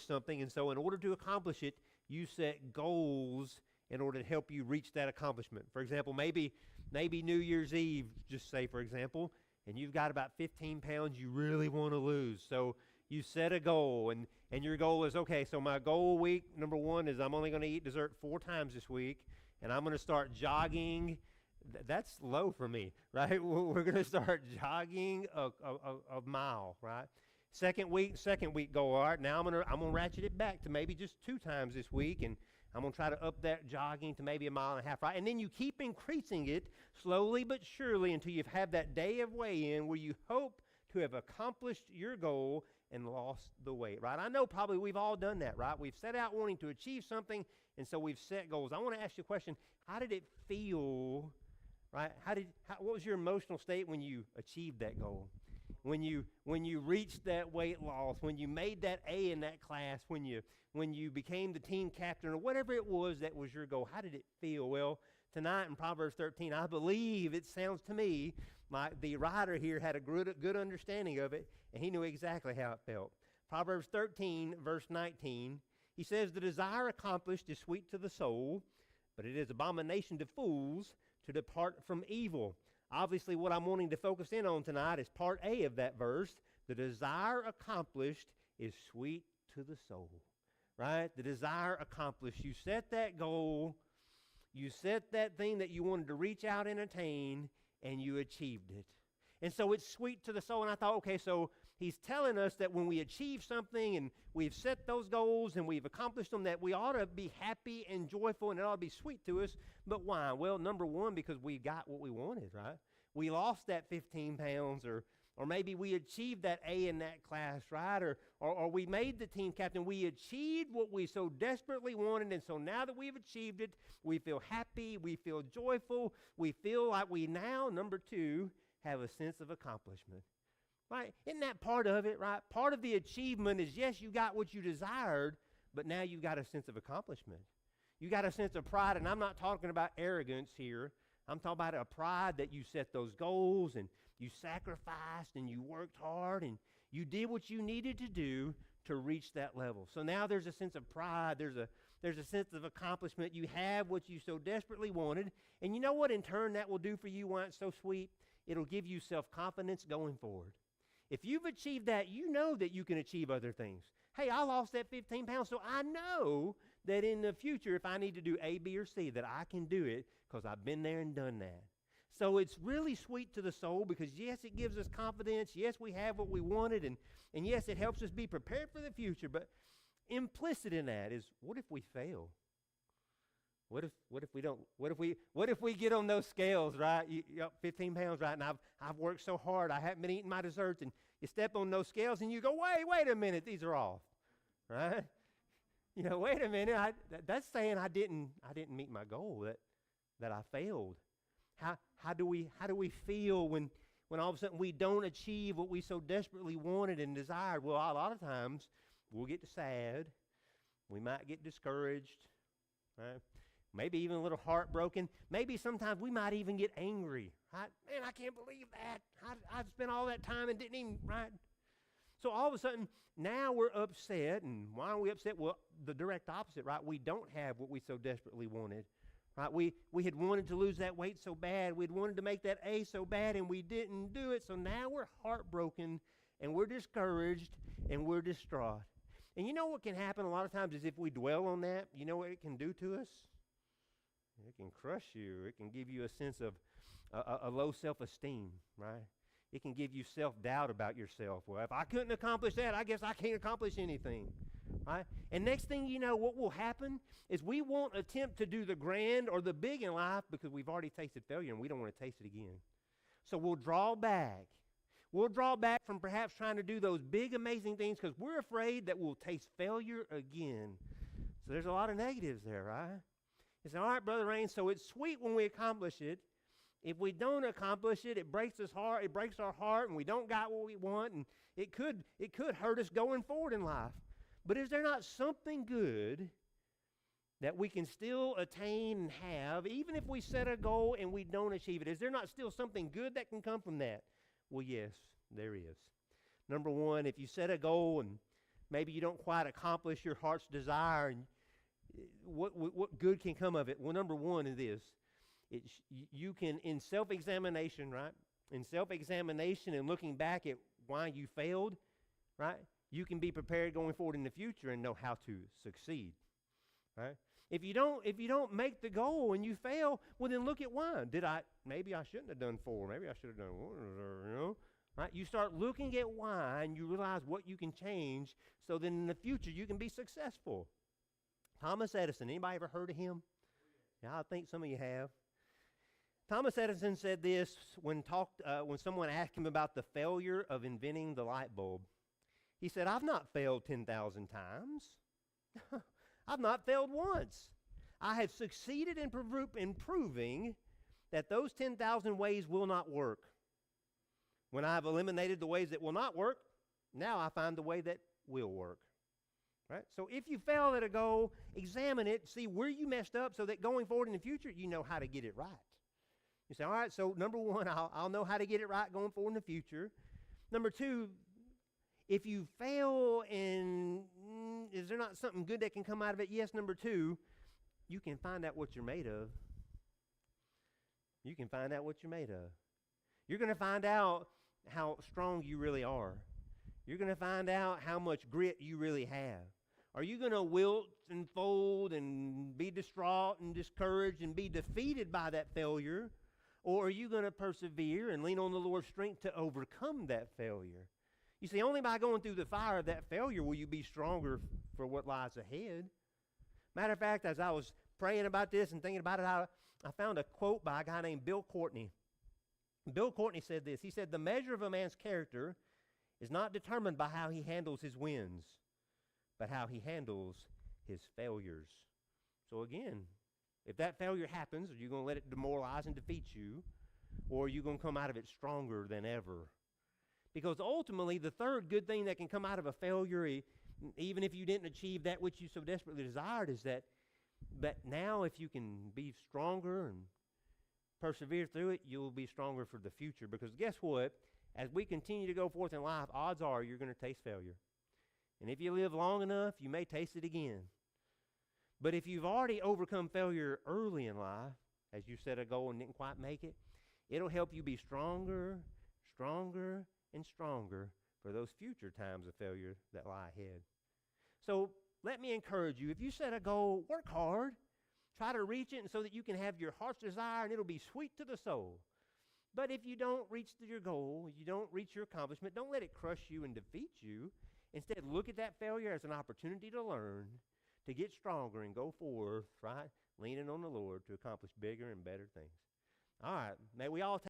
something, and so in order to accomplish it, you set goals in order to help you reach that accomplishment. For example, maybe New Year's Eve, just say for example, and you've got about 15 pounds you really want to lose. So you set a goal, and your goal is, okay, so my goal week number 1 is I'm only going to eat dessert 4 times this week, and I'm going to start jogging. That's low for me, right? We're going to start jogging a mile, right? Second week goal, all right, now I'm gonna ratchet it back to maybe just 2 times this week, and I'm going to try to up that jogging to maybe 1.5 miles, right? And then you keep increasing it slowly but surely until you've had that day of weigh-in where you hope to have accomplished your goal and lost the weight, right? I know probably we've all done that, right? We've set out wanting to achieve something, and so we've set goals. I want to ask you a question. How did it feel, right? What was your emotional state when you achieved that goal? When you reached that weight loss, when you made that A in that class, when you became the team captain, or whatever it was that was your goal, how did it feel? Well, tonight in Proverbs 13, I believe it sounds to me like the writer here had a good understanding of it, and he knew exactly how it felt. Proverbs 13, verse 19, he says, "The desire accomplished is sweet to the soul, but it is abomination to fools to depart from evil." Obviously, what I'm wanting to focus in on tonight is part A of that verse. The desire accomplished is sweet to the soul, right? The desire accomplished. You set that goal. You set that thing that you wanted to reach out and attain, and you achieved it. And so it's sweet to the soul. And I thought, okay, so he's telling us that when we achieve something and we've set those goals and we've accomplished them, that we ought to be happy and joyful, and it ought to be sweet to us. But why? Well, number one, because we got what we wanted, right? We lost that 15 pounds, or maybe we achieved that A in that class, right? Or we made the team captain. We achieved what we so desperately wanted, and so now that we've achieved it, we feel happy, we feel joyful, we feel like we now, number two, have a sense of accomplishment, right? Isn't that part of it, right? Part of the achievement is, yes, you got what you desired, but now you've got a sense of accomplishment. You got a sense of pride, and I'm not talking about arrogance here. I'm talking about a pride that you set those goals, and you sacrificed, and you worked hard, and you did what you needed to do to reach that level. So now there's a sense of pride. There's a sense of accomplishment. You have what you so desperately wanted, and you know what in turn that will do for you, why it's so sweet? It'll give you self-confidence going forward. If you've achieved that, you know that you can achieve other things. Hey, I lost that 15 pounds, so I know that in the future, if I need to do A, B, or C, that I can do it because I've been there and done that. So it's really sweet to the soul because, yes, it gives us confidence. Yes, we have what we wanted, and yes, it helps us be prepared for the future. But implicit in that is, what if we fail? What if we don't? What if we get on those scales, right? 15 pounds, right? And I've worked so hard. I haven't been eating my desserts, and you step on those scales, and you go, wait a minute, these are off, right? Wait a minute. That's saying I didn't meet my goal. That I failed. How do we feel when all of a sudden we don't achieve what we so desperately wanted and desired? Well, a lot of times we'll get sad. We might get discouraged, right? Maybe even a little heartbroken. Maybe sometimes we might even get angry, right? Man, I can't believe that. I spent all that time and didn't even, right? So all of a sudden, now we're upset. And why are we upset? Well, the direct opposite, right? We don't have what we so desperately wanted, right? We had wanted to lose that weight so bad. We'd wanted to make that A so bad, and we didn't do it. So now we're heartbroken, and we're discouraged, and we're distraught. And you know what can happen a lot of times is if we dwell on that, you know what it can do to us? It can crush you. It can give you a sense of a low self-esteem, right? It can give you self-doubt about yourself. Well, if I couldn't accomplish that, I guess I can't accomplish anything, right? And next thing you know, what will happen is we won't attempt to do the grand or the big in life because we've already tasted failure and we don't want to taste it again. So we'll draw back. We'll draw back from perhaps trying to do those big, amazing things because we're afraid that we'll taste failure again. So there's a lot of negatives there, right? It's all right, Brother Rain, so it's sweet when we accomplish it. If we don't accomplish it, it breaks us heart, it breaks our heart, and we don't got what we want, and it could hurt us going forward in life. But is there not something good that we can still attain and have, even if we set a goal and we don't achieve it? Is there not still something good that can come from that? Well, yes, there is. Number one, if you set a goal and maybe you don't quite accomplish your heart's desire, and what good can come of it? Well, number one is this. You can, in self-examination, right? In self-examination and looking back at why you failed, right? You can be prepared going forward in the future and know how to succeed, right? If you don't make the goal and you fail, well, then look at why. Maybe I shouldn't have done 4. Maybe I should have done 1, right? You start looking at why and you realize what you can change so that in the future you can be successful. Thomas Edison, anybody ever heard of him? Yeah, I think some of you have. Thomas Edison said this when someone asked him about the failure of inventing the light bulb. He said, "I've not failed 10,000 times. I've not failed once. I have succeeded in proving that those 10,000 ways will not work. When I have eliminated the ways that will not work, now I find the way that will work." Right? So if you fail at a goal, examine it, see where you messed up so that going forward in the future, you know how to get it right. You say, all right, so number one, I'll know how to get it right going forward in the future. Number two, if you fail and is there not something good that can come out of it? Yes, number two, you can find out what you're made of. You can find out what you're made of. You're going to find out how strong you really are. You're going to find out how much grit you really have. Are you going to wilt and fold and be distraught and discouraged and be defeated by that failure? Or are you going to persevere and lean on the Lord's strength to overcome that failure? You see, only by going through the fire of that failure will you be stronger for what lies ahead. Matter of fact, as I was praying about this and thinking about it, I found a quote by a guy named Bill Courtney. Bill Courtney said this. He said, "The measure of a man's character is not determined by how he handles his wins, but how he handles his failures." So again, if that failure happens, are you going to let it demoralize and defeat you, or are you going to come out of it stronger than ever? Because ultimately, the third good thing that can come out of a failure, even if you didn't achieve that which you so desperately desired, is that now if you can be stronger and persevere through it, you'll be stronger for the future. Because guess what? As we continue to go forth in life, odds are you're going to taste failure. And if you live long enough, you may taste it again. But if you've already overcome failure early in life, as you set a goal and didn't quite make it, it'll help you be stronger, stronger, and stronger for those future times of failure that lie ahead. So let me encourage you, if you set a goal, work hard. Try to reach it and so that you can have your heart's desire and it'll be sweet to the soul. But if you don't reach your goal, you don't reach your accomplishment, don't let it crush you and defeat you. Instead, look at that failure as an opportunity to learn, to get stronger and go forth, right, leaning on the Lord to accomplish bigger and better things. All right, may we all take